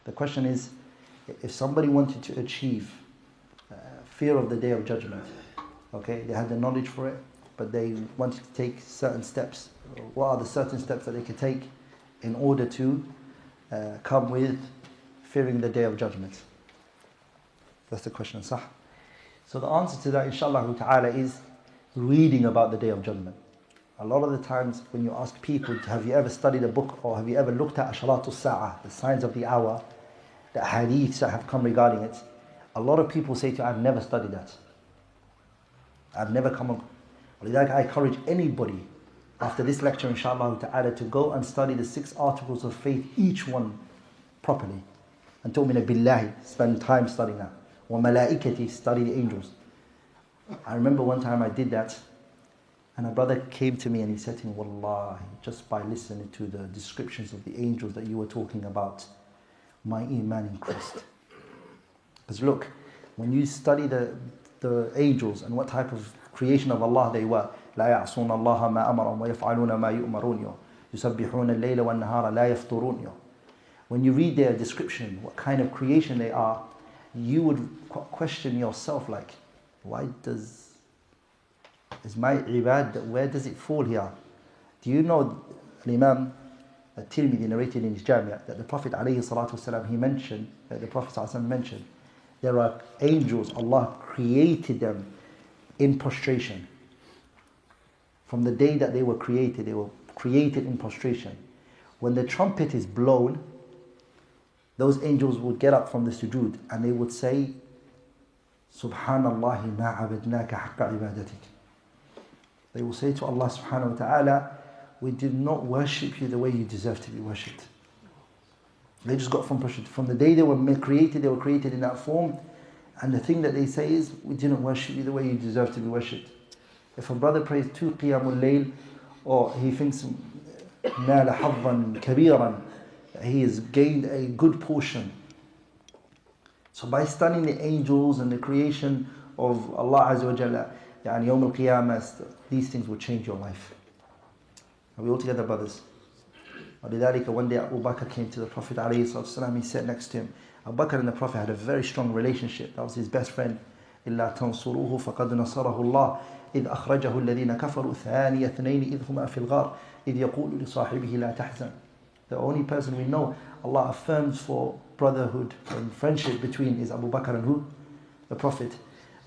The question is, if somebody wanted to achieve fear of the Day of Judgment, okay, they had the knowledge for it, but they wanted to take certain steps. What are the certain steps that they could take in order to come with fearing the Day of Judgment? That's the question, sah. So the answer to that, inshallah ta'ala, is reading about the Day of Judgment. A lot of the times when you ask people, have you ever studied a book or have you ever looked at Asharatu Sa'ah, the signs of the hour, the hadiths that have come regarding it, a lot of people say to you, I've never studied that. I've never come on. I encourage anybody after this lecture, inshallah ta'ala, to go and study the 6 articles of faith, each one properly. And tu'mina billahi, spend time studying that. Wa malaikati, study the angels. I remember one time I did that, and a brother came to me and he said to me, Wallahi, just by listening to the descriptions of the angels that you were talking about, my iman increased. Because look, when you study the angels and what type of creation of Allah they were, لا يعصون الله ما أمرهم ويفعلون ما يؤمرون يسبحون الليل والنهار لا يفطرون. When you read their description, what kind of creation they are, you would question yourself like, why is my ibad, where does it fall here? Do you know Imam 𝗪𝗵𝘁 narrated in his Jami' that the Prophet ﷺ, he mentioned, that the Prophet ﷺ mentioned, there are angels, Allah created them in prostration. From the day that they were created in prostration. When the trumpet is blown, those angels would get up from the sujood and they would say, Subhanallah ma abadnaka haqqa ibadatik. They will say to Allah subhanahu wa ta'ala, we did not worship you the way you deserve to be worshipped. They just got from the day they were created in that form, and the thing that they say is, we didn't worship you the way you deserve to be worshipped. If a brother prays 2 qiyamul layl, or he thinks 𝗪𝗵𝗶𝗲𝗃𝗲 كبيرا, he has gained a good portion. So by studying the angels and the creation of Allah Azza wa Jalla, يعني يوم القيامة, these things will change your life. Are we all together, brothers? وَلِذَلِكَ one day Abu Bakr came to the Prophet ﷺ, he sat next to him. Abu Bakr and the Prophet had a very strong relationship. That was his best friend. إِلَّا تَنْصُرُوهُ فَقَدْ نَصَرَهُ اللَّهُ إِذْ أَخْرَجَهُ الَّذِينَ كَفَرُوا ثَانِيَ اثْنَيْنِ إِذْ هُمَا فِي الْغَارِ إِذْ يَقُولُ لِصَاحِبِهِ لَا تَحْزَنْ. The only person we know Allah affirms for brotherhood and friendship between is Abu Bakr and who? The Prophet.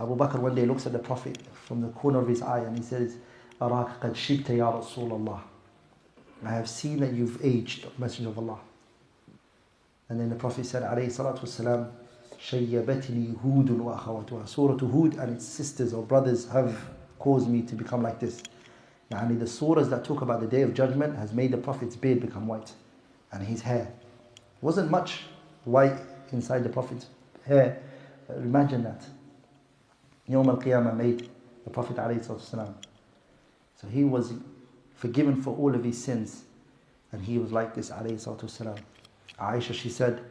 Abu Bakr one day looks at the Prophet from the corner of his eye and he says, أَرَاكَ قَدْ شِبْتَ يَا رَسُولَ اللَّهِ. I have seen that you've aged, Messenger of Allah. And then the Prophet said, alayhi salatu wasalam, شَيَّبَتْنِي هُودٌ وَأَخَوَاتُهَا. Surah Hud and its sisters or brothers have caused me to become like this. Yani the surahs that talk about the Day of Judgment has made the Prophet's beard become white. And his hair. Wasn't much white inside the Prophet's hair. Imagine that. Yawm al-Qiyamah made the Prophet alayhi salatu wasalam. So he was forgiven for all of his sins. And he was like this, alayhi salatu wasalam. Aisha, she said,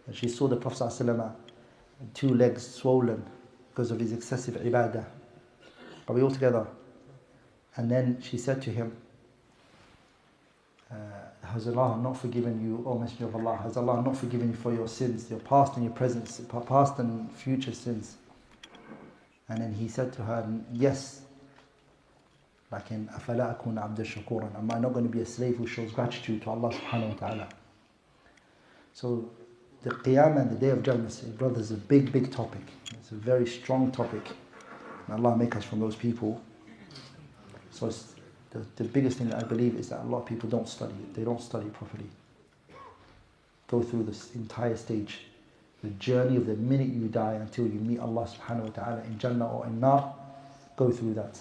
that she saw the Prophet ﷺ, 2 legs swollen because of his excessive ibadah. Are we all together? And then she said to him, has Allah not forgiven you, O Messenger of Allah? Has Allah not forgiven you for your sins, your past and your present, past and future sins? And then he said to her, yes. لكن أفلا أكون عبدا شكورا. Am I not going to be a slave who shows gratitude to Allah subhanahu wa ta'ala? So the Qiyamah and the Day of Judgment, brothers, is a big, big topic. It's a very strong topic. And Allah make us from those people. So it's the biggest thing that I believe is that a lot of people don't study it. They don't study properly. Go through this entire stage. The journey of the minute you die until you meet Allah subhanahu wa ta'ala in Jannah or in Nar. Go through that.